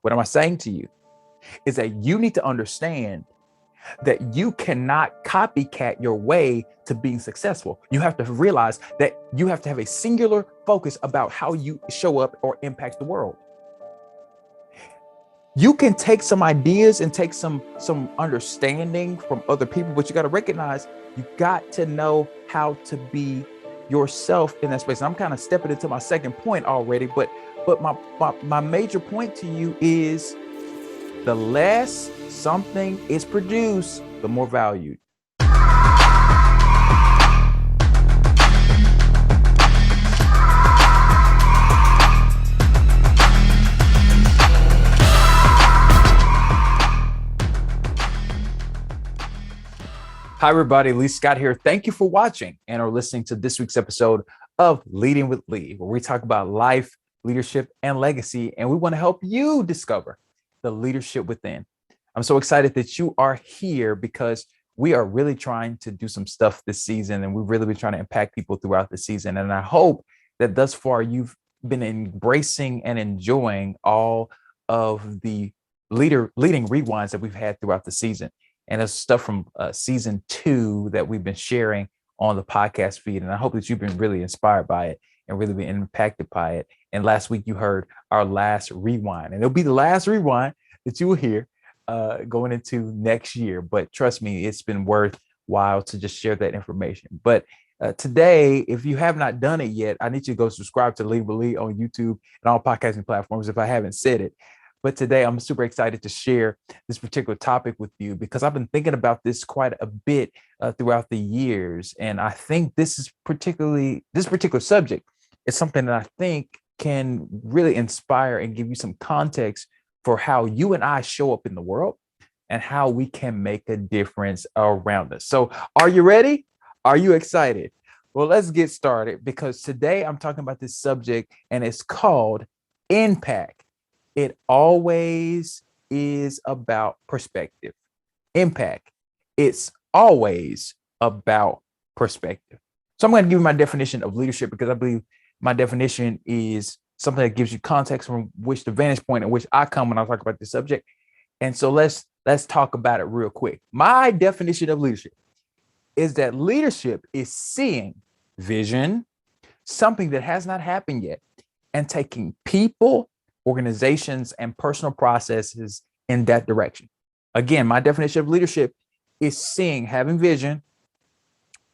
What am I saying to you? Is that you need to understand that you cannot copycat your way to being successful. You have to realize that you have to have a singular focus about how you show up or impact the world. You can take some ideas and take some understanding from other people, but you got to recognize you got to know how to be yourself in that space. And I'm kind of stepping into my second point already, but my major point to you is the less something is produced, the more valued. Hi, everybody. Lee Scott here. Thank you for watching and or listening to this week's episode of Leading with Lee, where we talk about life, leadership, and legacy, and we want to help you discover the leadership within. I'm so excited that you are here because we are really trying to do some stuff this season, and we've really been trying to impact people throughout the season. And I hope that thus far you've been embracing and enjoying all of the leading rewinds that we've had throughout the season. And it's stuff from season 2 that we've been sharing on the podcast feed. And I hope that you've been really inspired by it and really been impacted by it. And last week you heard our last rewind, and it'll be the last rewind that you will hear going into next year. But trust me, it's been worthwhile to just share that information. But today, if you have not done it yet, I need you to go subscribe to Lead with Lee on YouTube and all podcasting platforms if I haven't said it. But today I'm super excited to share this particular topic with you because I've been thinking about this quite a bit throughout the years. And I think this particular subject is something that I think can really inspire and give you some context for how you and I show up in the world and how we can make a difference around us. So are you ready? Are you excited? Well, let's get started because today I'm talking about this subject and it's called impact. It always is about perspective. Impact. It's always about perspective. So I'm going to give you my definition of leadership because I believe my definition is something that gives you context from which the vantage point in which I come when I talk about this subject. And so let's talk about it real quick. My definition of leadership is that leadership is seeing vision, something that has not happened yet, and taking people, organizations, and personal processes in that direction. Again, my definition of leadership is having vision,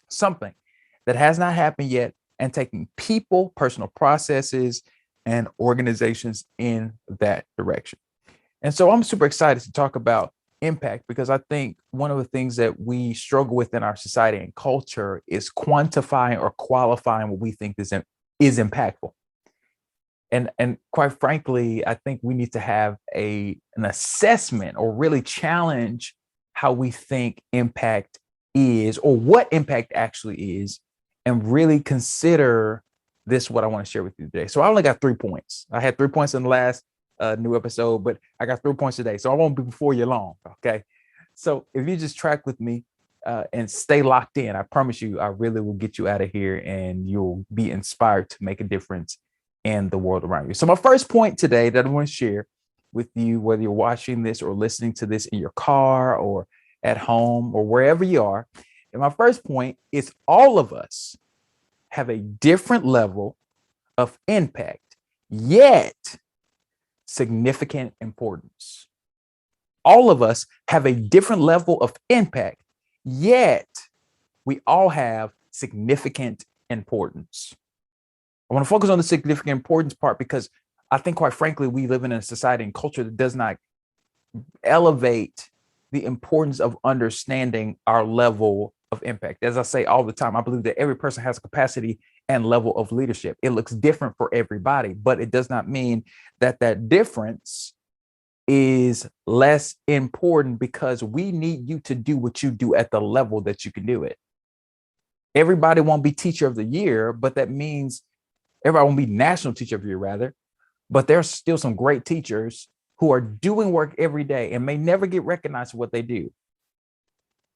something that has not happened yet, and taking people, personal processes, and organizations in that direction. And so I'm super excited to talk about impact because I think one of the things that we struggle with in our society and culture is quantifying or qualifying what we think is impactful. And quite frankly, I think we need to have an assessment or really challenge how we think impact is or what impact actually is, and really consider this, what I want to share with you today. So I only got 3 points. I had 3 points in the last new episode, but I got 3 points today. So I won't be before you long, okay? So if you just track with me and stay locked in, I promise you, I really will get you out of here and you'll be inspired to make a difference in the world around you. So my first point today that I want to share with you, whether you're watching this or listening to this in your car or at home or wherever you are, and my first point is all of us have a different level of impact, yet significant importance. All of us have a different level of impact, yet we all have significant importance. I want to focus on the significant importance part because I think, quite frankly, we live in a society and culture that does not elevate the importance of understanding our level of impact. As I say all the time, I believe that every person has a capacity and level of leadership. It looks different for everybody, but it does not mean that that difference is less important because we need you to do what you do at the level that you can do it. Everybody won't be teacher of the year, but that means everybody won't be national teacher of the year, rather, but there's still some great teachers who are doing work every day and may never get recognized for what they do.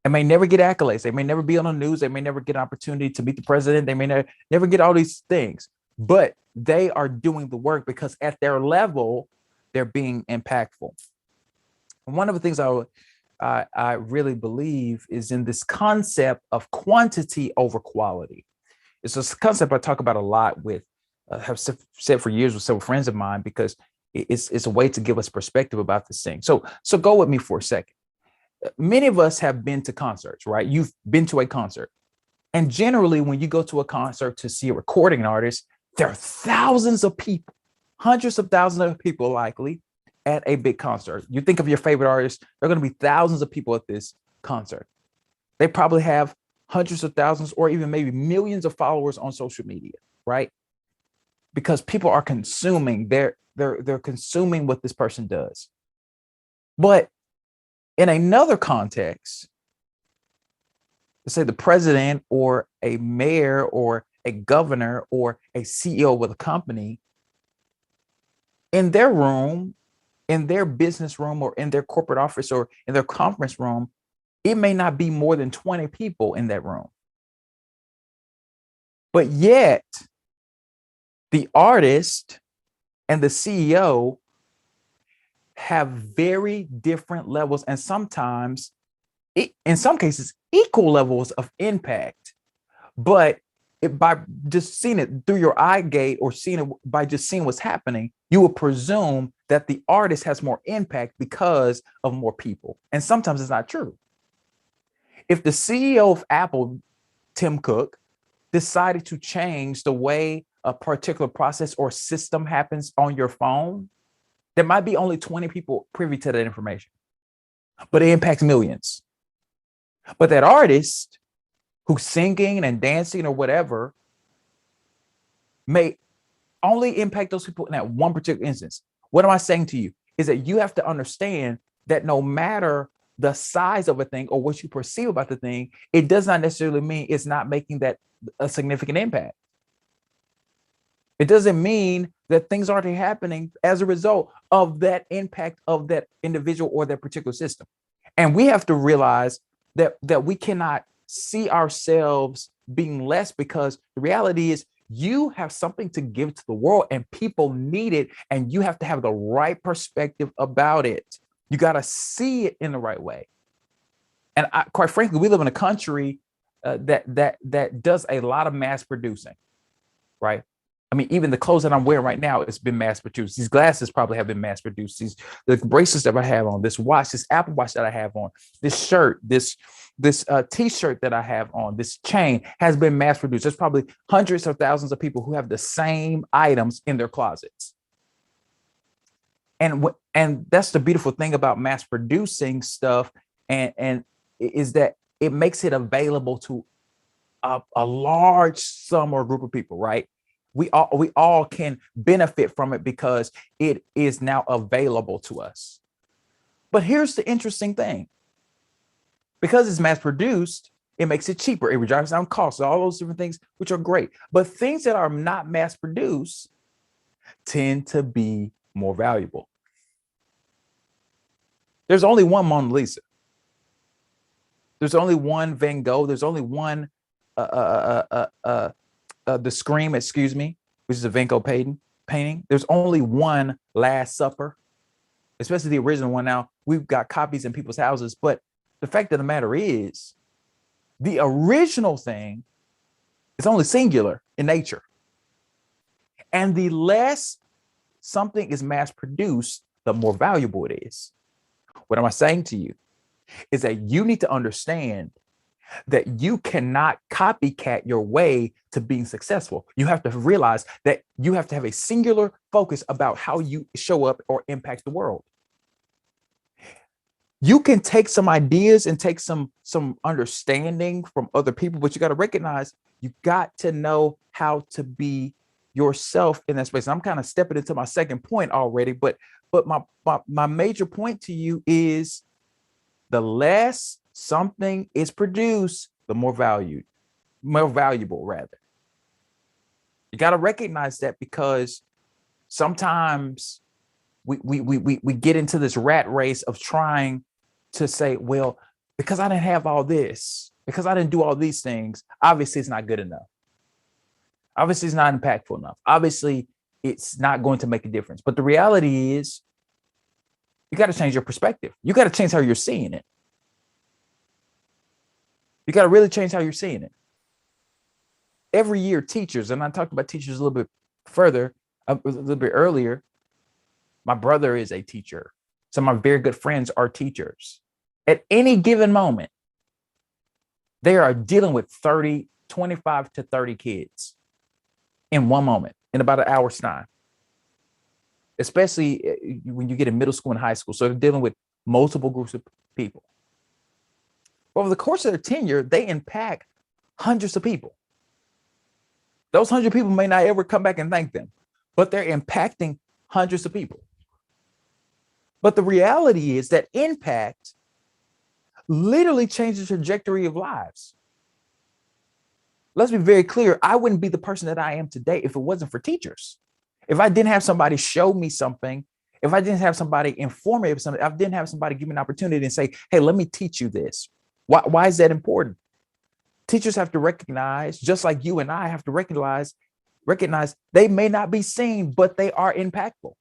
And may never get accolades. They may never be on the news. They may never get an opportunity to meet the president. They may never get all these things, but they are doing the work because at their level, they're being impactful. And one of the things I really believe is in this concept of quantity over quality. It's a concept I talk about a lot with, have said for years with several friends of mine, because it's a way to give us perspective about this thing. So go with me for a second. Many of us have been to concerts, right? You've been to a concert. And generally, when you go to a concert to see a recording artist, there are thousands of people, hundreds of thousands of people likely at a big concert. You think of your favorite artist, there are going to be thousands of people at this concert. They probably have hundreds of thousands or even maybe millions of followers on social media, right? Because people are consuming, they're consuming what this person does. But in another context, let's say the president or a mayor or a governor or a CEO with a company, in their room, in their business room, or in their corporate office, or in their conference room, it may not be more than 20 people in that room. But yet, the artist and the CEO have very different levels, and sometimes, in some cases, equal levels of impact. But by just seeing it through your eye gate, or seeing it by just seeing what's happening, you will presume that the artist has more impact because of more people. And sometimes it's not true. If the CEO of Apple, Tim Cook, decided to change the way a particular process or system happens on your phone, there might be only 20 people privy to that information, but it impacts millions. But that artist who's singing and dancing or whatever may only impact those people in that one particular instance. What am I saying to you is that you have to understand that no matter the size of a thing or what you perceive about the thing, it does not necessarily mean it's not making that a significant impact. It doesn't mean that things aren't happening as a result of that impact of that individual or that particular system. And we have to realize that we cannot see ourselves being less, because the reality is you have something to give to the world and people need it, and you have to have the right perspective about it. You got to see it in the right way. And quite frankly, we live in a country that does a lot of mass producing, right? I mean, even the clothes that I'm wearing right now, it's been mass produced. These glasses probably have been mass produced. The bracelets that I have on, this watch, this Apple Watch that I have on, this shirt, this T-shirt that I have on, this chain has been mass produced. There's probably hundreds of thousands of people who have the same items in their closets. And that's the beautiful thing about mass producing stuff, and is that it makes it available to a large sum or group of people, right? We all can benefit from it because it is now available to us. But here's the interesting thing. Because it's mass produced, it makes it cheaper. It drives down costs, all those different things, which are great. But things that are not mass produced tend to be more valuable. There's only one Mona Lisa. There's only one Van Gogh. There's only one The Scream, excuse me, which is a Van Gogh painting. There's only one Last Supper, especially the original one. Now we've got copies in people's houses, but the fact of the matter is, the original thing is only singular in nature. And the less something is mass produced, the more valuable it is. What am I saying to you? Is that you need to understand that you cannot copycat your way to being successful. You have to realize that you have to have a singular focus about how you show up or impact the world. You can take some ideas and take some understanding from other people, but you got to recognize you got to know how to be yourself in that space. And I'm kind of stepping into my second point already, but my major point to you is the less something is produced, the more valuable rather. You got to recognize that, because sometimes we get into this rat race of trying to say, well, because I didn't have all this, because I didn't do all these things, obviously it's not good enough. Obviously it's not impactful enough. Obviously it's not going to make a difference. But the reality is, You got to change your perspective. You got to change how you're seeing it. You got to really change how you're seeing it. Every year, teachers, and I talked about teachers a little bit further, a little bit earlier. My brother is a teacher. Some of my very good friends are teachers. At any given moment, they are dealing with 25 to 30 kids in one moment, in about an hour's time, especially when you get in middle school and high school. So they're dealing with multiple groups of people. Over the course of their tenure, they impact hundreds of people. Those 100 people may not ever come back and thank them, but they're impacting hundreds of people. But the reality is that impact literally changes the trajectory of lives. Let's be very clear. I wouldn't be the person that I am today if it wasn't for teachers. If I didn't have somebody show me something, if I didn't have somebody inform me of something, if I didn't have somebody give me an opportunity and say, hey, let me teach you this. Why is that important? Teachers have to recognize, just like you and I have to recognize they may not be seen, but they are impactful.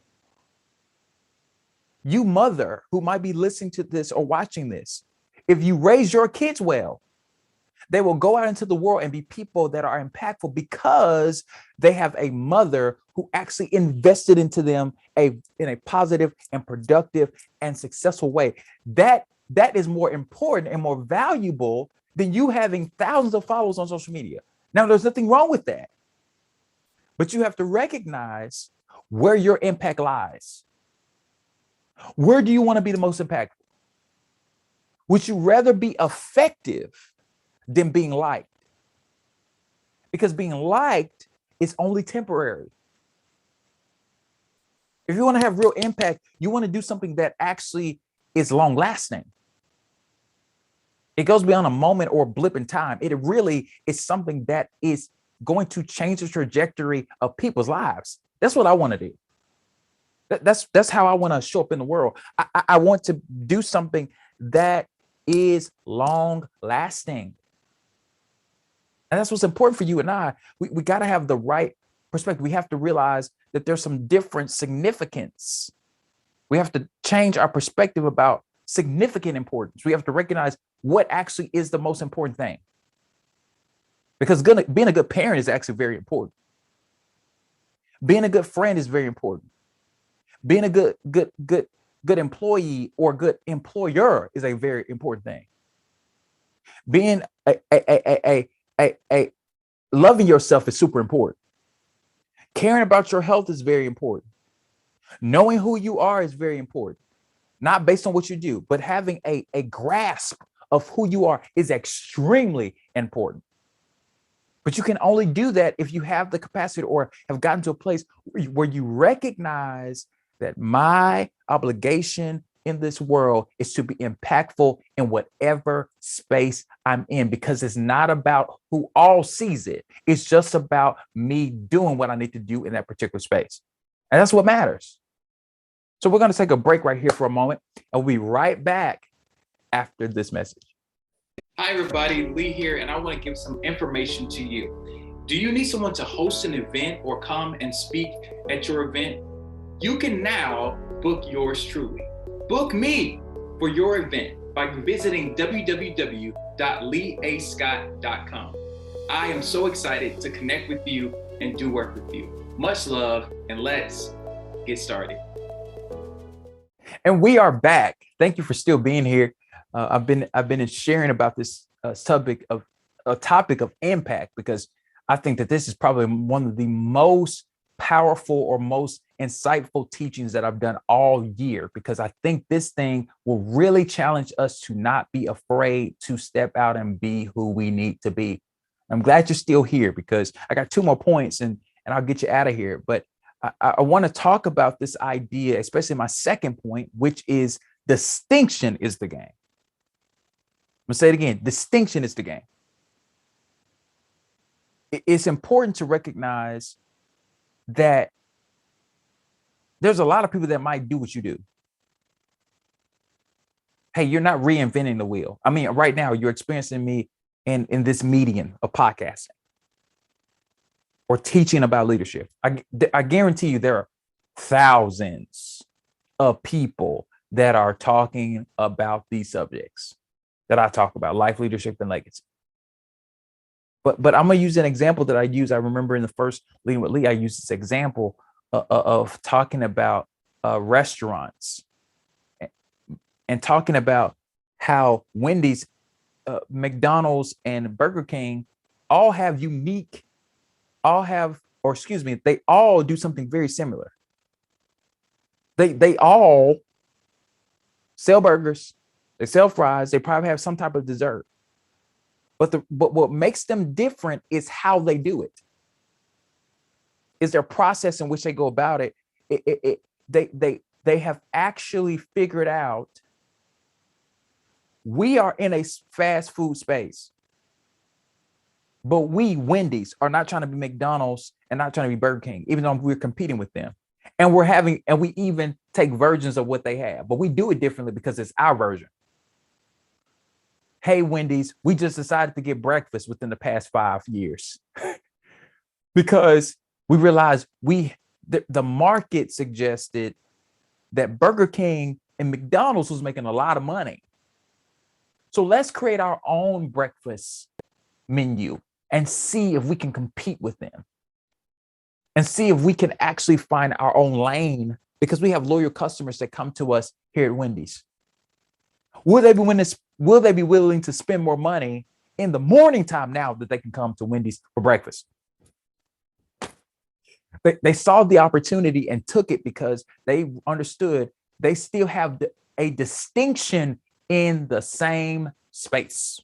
You mother who might be listening to this or watching this, if you raise your kids well, they will go out into the world and be people that are impactful because they have a mother who actually invested into them in a positive and productive and successful way. That is more important and more valuable than you having thousands of followers on social media. Now, there's nothing wrong with that, but you have to recognize where your impact lies. Where do you want to be the most impactful? Would you rather be effective than being liked? Because being liked is only temporary. If you want to have real impact, you want to do something that actually is long lasting. It goes beyond a moment or a blip in time. It really is something that is going to change the trajectory of people's lives. That's what I want to do. That's how I want to show up in the world. I want to do something that is long lasting. And that's what's important for you and I. We got to have the right perspective. We have to realize that there's some different significance. We have to change our perspective about significant importance. We have to recognize what actually is the most important thing. Because being a good parent is actually very important. Being a good friend is very important. Being a good employee or good employer is a very important thing. Being a loving yourself is super important. Caring about your health is very important. Knowing who you are is very important. Not based on what you do, but having a grasp of who you are is extremely important. But you can only do that if you have the capacity or have gotten to a place where you recognize that my obligation in this world is to be impactful in whatever space I'm in, because it's not about who all sees it. It's just about me doing what I need to do in that particular space. And that's what matters. So we're going to take a break right here for a moment, and we'll be right back after this message. Hi, everybody. Lee here, and I want to give some information to you. Do you need someone to host an event or come and speak at your event? You can now book yours truly. Book me for your event by visiting www.leeascott.com. I am so excited to connect with you and do work with you. Much love, and let's get started. And we are back. Thank you for still being here. I've been sharing about this topic of impact, because I think that this is probably one of the most powerful or most insightful teachings that I've done all year, because I think this thing will really challenge us to not be afraid to step out and be who we need to be. I'm glad you're still here, because I got two more points and I'll get you out of here. But I want to talk about this idea, especially my second point, which is distinction is the game. I'm gonna say it again. Distinction is the game. It's important to recognize that there's a lot of people that might do what you do. Hey, you're not reinventing the wheel. I mean, right now you're experiencing me in this medium of podcasting or teaching about leadership. I guarantee you there are thousands of people that are talking about these subjects that I talk about, life, leadership, and legacy. But I'm gonna use an example that I use. I remember in the first Leading with Lee, I used this example of talking about restaurants and talking about how Wendy's, McDonald's, and Burger King all have unique, they all do something very similar. They all sell burgers, they sell fries, they probably have some type of dessert. But what makes them different is how they do it. Is their process in which they go about it. They have actually figured out we are in a fast food space, but we, Wendy's, are not trying to be McDonald's and not trying to be Burger King, even though we're competing with them. And we even take versions of what they have, but we do it differently because it's our version. Hey, Wendy's, we just decided to get breakfast within the past 5 years because we realized the market suggested that Burger King and McDonald's was making a lot of money. So let's create our own breakfast menu and see if we can compete with them and see if we can actually find our own lane, because we have loyal customers that come to us here at Wendy's. Will they be willing to spend more money in the morning time now that they can come to Wendy's for breakfast? They saw the opportunity and took it because they understood they still have a distinction in the same space.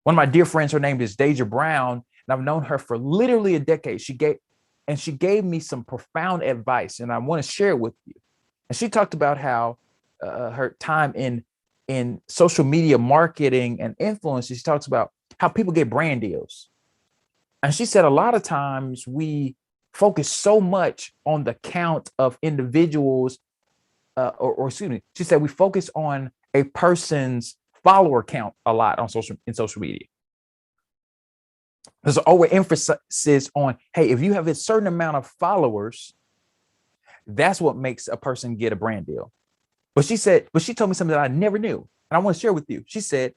One of my dear friends, her name is Deja Brown, and I've known her for literally a decade. She gave me some profound advice, and I want to share it with you. And she talked about how her time in social media marketing and influence. She talks about how people get brand deals. And she said a lot of times we focus so much on the count of individuals, or excuse me, she said we focus on a person's follower count a lot on social media. There's an overemphasis on, hey, if you have a certain amount of followers, that's what makes a person get a brand deal. But she told me something that I never knew, and I want to share with you. She said,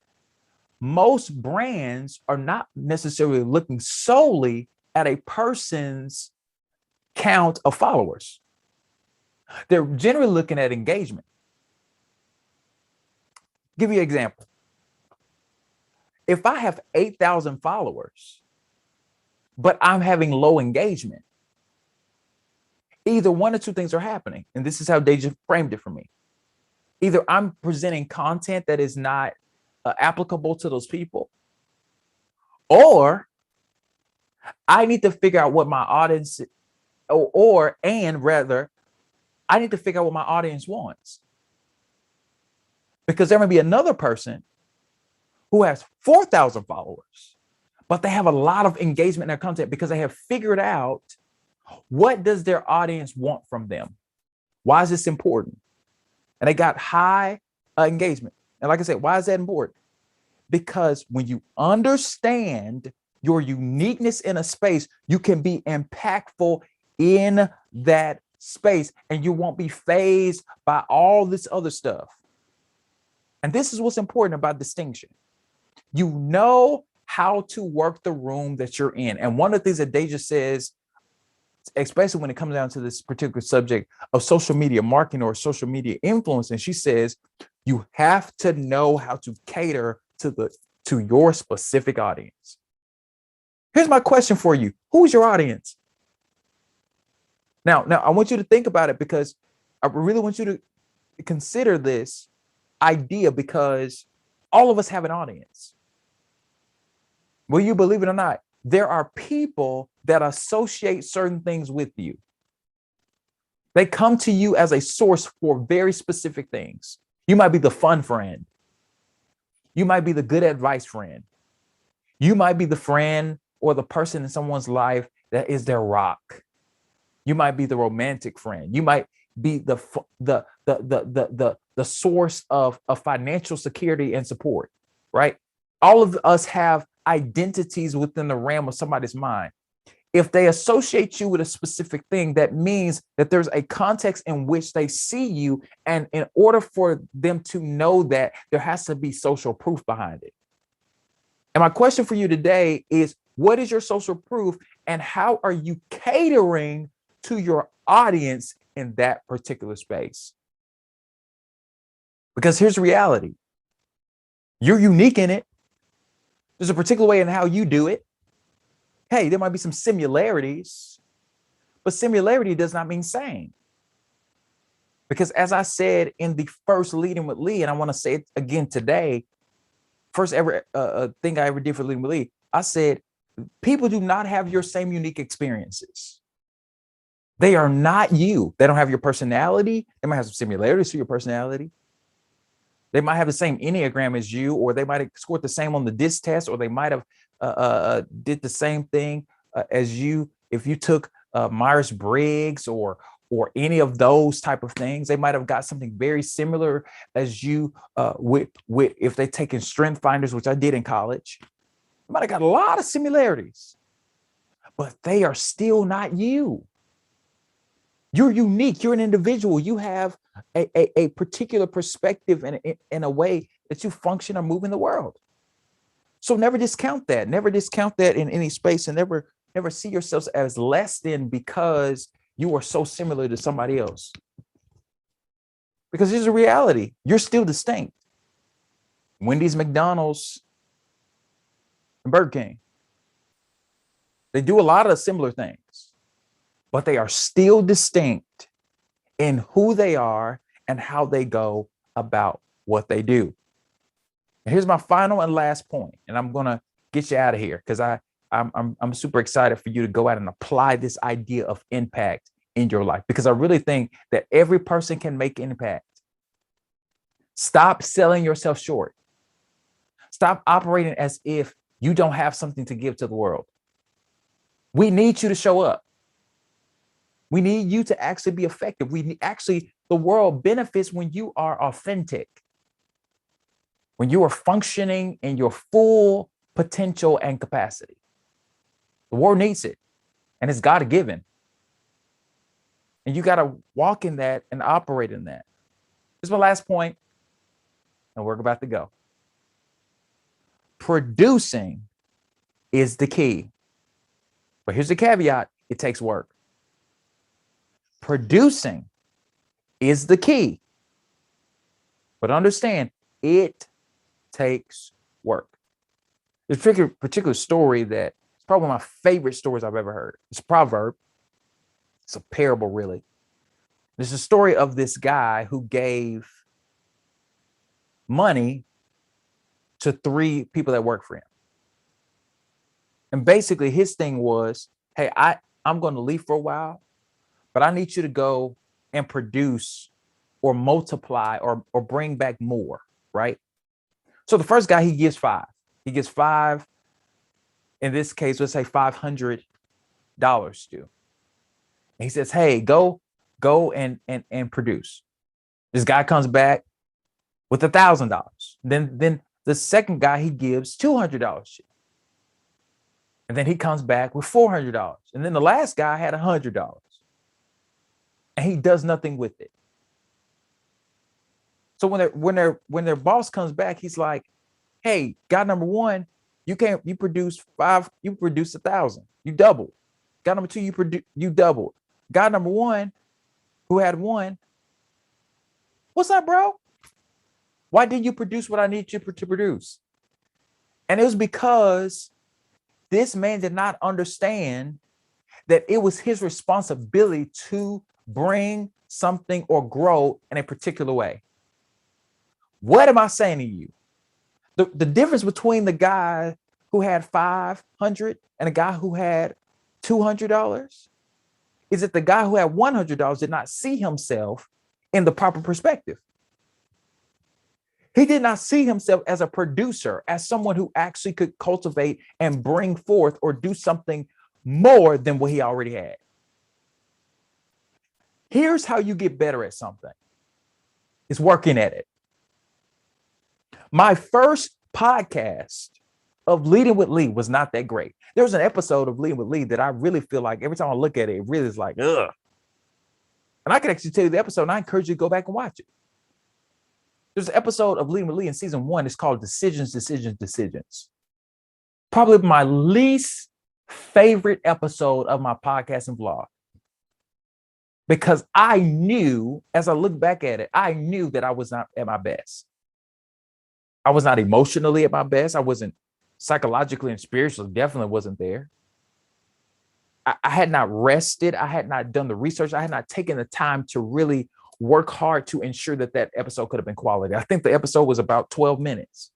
most brands are not necessarily looking solely at a person's count of followers. They're generally looking at engagement. Give you an example. If I have 8,000 followers, but I'm having low engagement, either one or two things are happening. And this is how Deja framed it for me. Either I'm presenting content that is not applicable to those people, or I need to figure out what my audience, I need to figure out what my audience wants. Because there may be another person who has 4,000 followers, but they have a lot of engagement in their content because they have figured out what does their audience want from them. Why is this important? And they got high engagement. And like I said, why is that important? Because when you understand your uniqueness in a space, you can be impactful in that space and you won't be fazed by all this other stuff. And this is what's important about distinction. You know how to work the room that you're in. And one of the things that Deja says, especially when it comes down to this particular subject of social media marketing or social media influence, and she says, you have to know how to cater to your specific audience. Here's my question for you. Who's your audience? Now, I want you to think about it, because I really want you to consider this idea, because all of us have an audience. Will you believe it or not? There are people that associate certain things with you. They come to you as a source for very specific things. You might be the fun friend. You might be the good advice friend. You might be the friend or the person in someone's life that is their rock. You might be the romantic friend. You might be the source of financial security and support, right? All of us have identities within the realm of somebody's mind. If they associate you with a specific thing, that means that there's a context in which they see you. And in order for them to know that, there has to be social proof behind it. And my question for you today is, what is your social proof and how are you catering to your audience in that particular space? Because here's the reality. You're unique in it. There's a particular way in how you do it. Hey, there might be some similarities, but similarity does not mean same. Because as I said in the first Leading with Lee, and I want to say it again today, first ever thing I ever did for Leading with Lee, I said, people do not have your same unique experiences. They are not you. They don't have your personality. They might have some similarities to your personality. They might have the same Enneagram as you, or they might have scored the same on the DISC test, or they might have did the same thing as you. If you took Myers-Briggs or any of those type of things, they might have got something very similar as you with if they taken Strength Finders, which I did in college. They might have got a lot of similarities, but they are still not you. You're unique. You're an individual. You have a particular perspective and in a way that you function or move in the world. So never discount that. Never discount that in any space, and never see yourselves as less than because you are so similar to somebody else. Because here's the reality. You're still distinct. Wendy's, McDonald's, and Burger King. They do a lot of similar things, but they are still distinct in who they are and how they go about what they do. And here's my final and last point, and I'm gonna get you out of here because I'm super excited for you to go out and apply this idea of impact in your life, because I really think that every person can make impact. Stop selling yourself short. Stop operating as if you don't have something to give to the world. We need you to show up. We need you to actually be effective. The world benefits when you are authentic, when you are functioning in your full potential and capacity. The world needs it, and it's God-given. And you got to walk in that and operate in that. This is my last point, and we're about to go. Producing is the key. But here's the caveat: it takes work. Producing is the key. But understand, it takes work. There's a particular story that is probably one of my favorite stories I've ever heard. It's a proverb. It's a parable, really. There's a story of this guy who gave money to 3 people that work for him. And basically his thing was, hey, I'm going to leave for a while, but I need you to go and produce or multiply or bring back more, right? So the first guy, he gives 5. He gives 5, in this case, let's say $500 to. And he says, hey, go and produce. This guy comes back with $1,000. Then the second guy, he gives $200 to. And then he comes back with $400. And then the last guy had $100. And he does nothing with it. So when their boss comes back, he's like, hey, guy number 1, you produce 5, you produce 1,000. You doubled. Guy number 2, you doubled. Guy number 1, who had 1, what's up, bro? Why didn't you produce what I need you to produce? And it was because this man did not understand that it was his responsibility to bring something or grow in a particular way. What am I saying to you? The difference between the guy who had 500 and a guy who had $200 is that the guy who had $100 did not see himself in the proper perspective. He did not see himself as a producer, as someone who actually could cultivate and bring forth or do something more than what he already had. Here's how you get better at something. It's working at it. My first podcast of Leading with Lee was not that great. There was an episode of Leading with Lee that I really feel like every time I look at it, it really is like, ugh. And I can actually tell you the episode, and I encourage you to go back and watch it. There's an episode of Leading with Lee in season 1. It's called Decisions, Decisions, Decisions. Probably my least favorite episode of my podcast and vlog. Because I knew, as I look back at it, I knew that I was not at my best. I was not emotionally at my best. I wasn't psychologically and spiritually, definitely wasn't there. I had not rested. I had not done the research. I had not taken the time to really work hard to ensure that that episode could have been quality. I think the episode was about 12 minutes.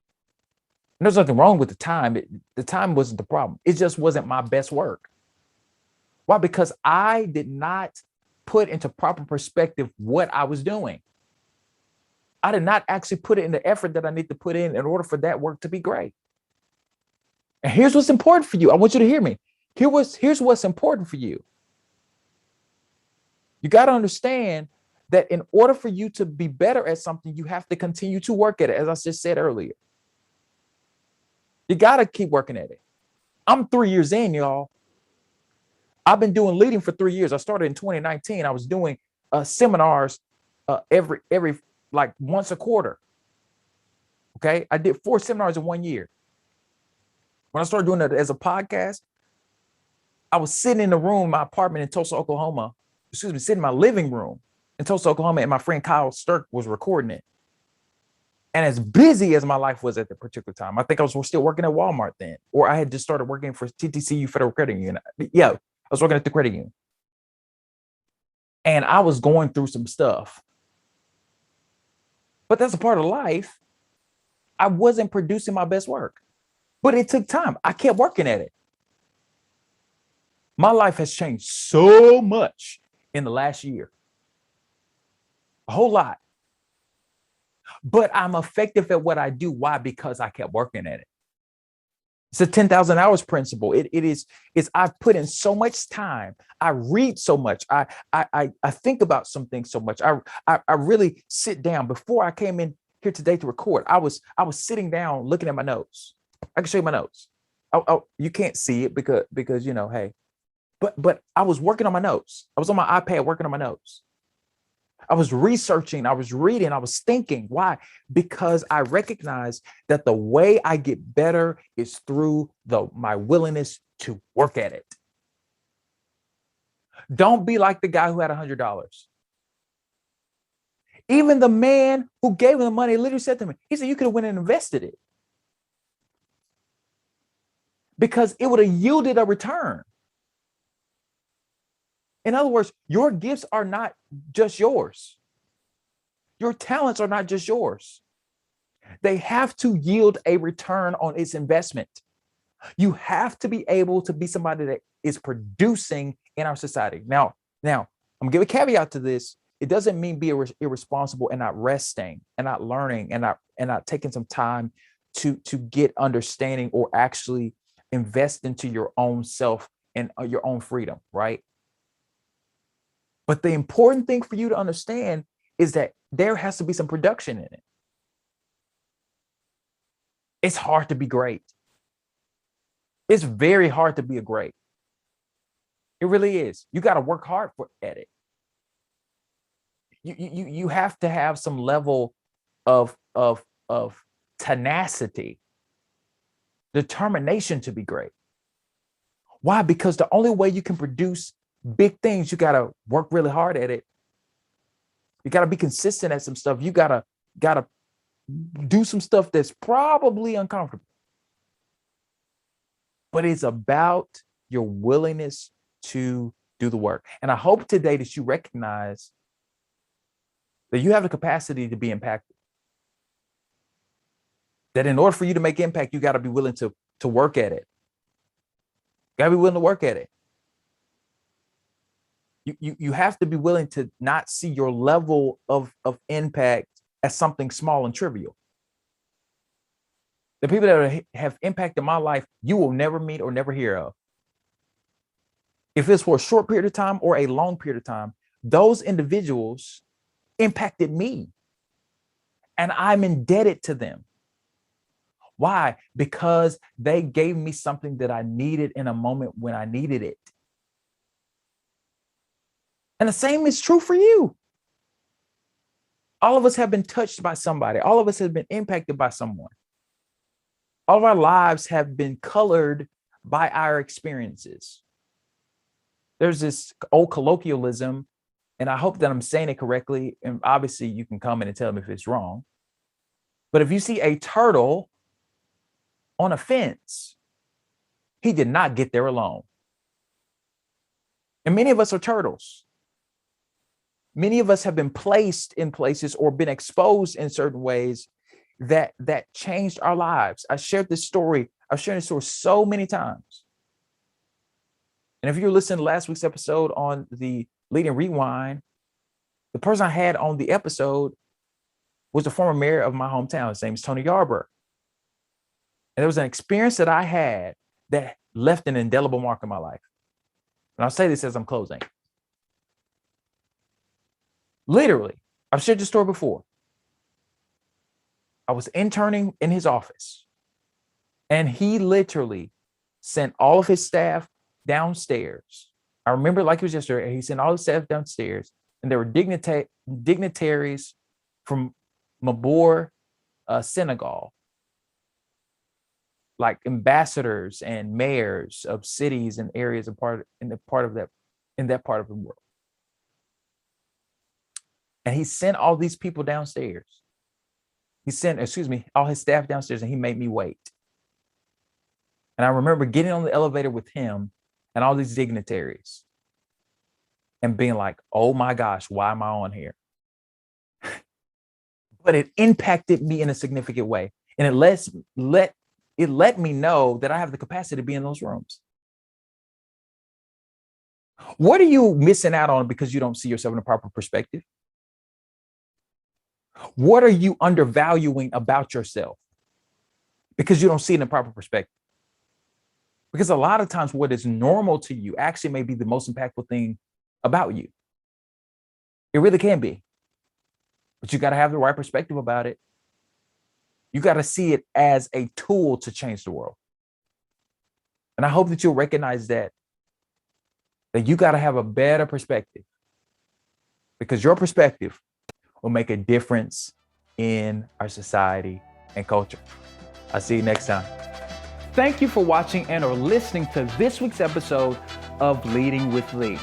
And there's nothing wrong with the time. The time wasn't the problem. It just wasn't my best work. Why? Because I did not put into proper perspective what I was doing. I did not actually put it in the effort that I need to put in order for that work to be great. And here's what's important for you. I want you to hear me. Here's what's important for you. You got to understand that in order for you to be better at something, you have to continue to work at it, as I just said earlier. You got to keep working at it. I'm 3 years in, y'all. I've been doing leading for 3 years. I started in 2019. I was doing seminars every like once a quarter. Okay. I did 4 seminars in 1 year. When I started doing it as a podcast, I was sitting in the room in my apartment in Tulsa, Oklahoma. Sitting in my living room in Tulsa, Oklahoma, and my friend Kyle Sturk was recording it. And as busy as my life was at the particular time, I think I was still working at Walmart then, or I had just started working for TTCU Federal Credit Union. Yeah, I was working at the credit union. And I was going through some stuff. But that's a part of life. I wasn't producing my best work, but it took time. I kept working at it. My life has changed so much in the last year. A whole lot. But I'm effective at what I do. Why? Because I kept working at it. It's a 10,000 hours principle. It's I've put in so much time. I read so much. I think about some things so much. I really sit down. Before I came in here today to record, I was sitting down looking at my notes. I can show you my notes. You can't see it because you know, hey, but I was working on my notes. I was on my iPad working on my notes. I was researching, I was reading, I was thinking. Why? Because I recognize that the way I get better is through my willingness to work at it. Don't be like the guy who had $100. Even the man who gave him the money literally said to me, he said, you could have went and invested it because it would have yielded a return. In other words, your gifts are not just yours. Your talents are not just yours. They have to yield a return on its investment. You have to be able to be somebody that is producing in our society. Now, I'm gonna give a caveat to this. It doesn't mean be irresponsible and not resting and not learning and not taking some time to get understanding or actually invest into your own self and your own freedom, right? But the important thing for you to understand is that there has to be some production in it. It's hard to be great. It's very hard to be a great. It really is. You got to work hard at it. You have to have some level of tenacity, determination to be great. Why? Because the only way you can produce big things, you got to work really hard at it. You got to be consistent at some stuff. You got to do some stuff that's probably uncomfortable. But it's about your willingness to do the work. And I hope today that you recognize that you have the capacity to be impacted. That in order for you to make impact, you got to be willing to work at it. You got to be willing to work at it. You have to be willing to not see your level of impact as something small and trivial. The people that have impacted my life, you will never meet or never hear of. If it's for a short period of time or a long period of time, those individuals impacted me. And I'm indebted to them. Why? Because they gave me something that I needed in a moment when I needed it. And the same is true for you. All of us have been touched by somebody. All of us have been impacted by someone. All of our lives have been colored by our experiences. There's this old colloquialism, and I hope that I'm saying it correctly. And obviously you can comment and tell me if it's wrong. But if you see a turtle on a fence, he did not get there alone. And many of us are turtles. Many of us have been placed in places or been exposed in certain ways that changed our lives. I've shared this story so many times. And if you're listening to last week's episode on the Lead and Rewind, the person I had on the episode was the former mayor of my hometown. His name is Tony Yarborough. And there was an experience that I had that left an indelible mark in my life. And I'll say this as I'm closing. Literally, I've shared this story before. I was interning in his office, and he literally sent all of his staff downstairs. I remember it like it was yesterday. He sent all his staff downstairs, and there were dignitaries from Mabor, Senegal, like ambassadors and mayors of cities and areas in that part of the world. And he sent all these people downstairs. He sent, all his staff downstairs, and he made me wait. And I remember getting on the elevator with him and all these dignitaries and being like, oh my gosh, why am I on here? But it impacted me in a significant way. And it let me know that I have the capacity to be in those rooms. What are you missing out on because you don't see yourself in a proper perspective? What are you undervaluing about yourself because you don't see it in a proper perspective? Because a lot of times what is normal to you actually may be the most impactful thing about you. It really can be. But you got to have the right perspective about it. You got to see it as a tool to change the world. And I hope that you'll recognize that you got to have a better perspective, because your perspective will make a difference in our society and culture. I'll see you next time. Thank you for watching and or listening to this week's episode of Leading with Lee.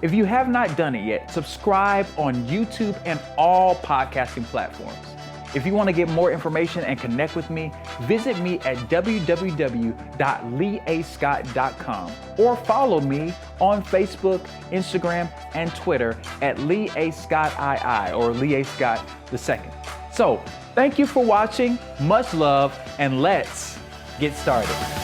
If you have not done it yet, subscribe on YouTube and all podcasting platforms. If you want to get more information and connect with me, visit me at www.leeascott.com or follow me on Facebook, Instagram, and Twitter at Lee A. Scott II or Lee A. Scott II. So thank you for watching. Much love, and let's get started.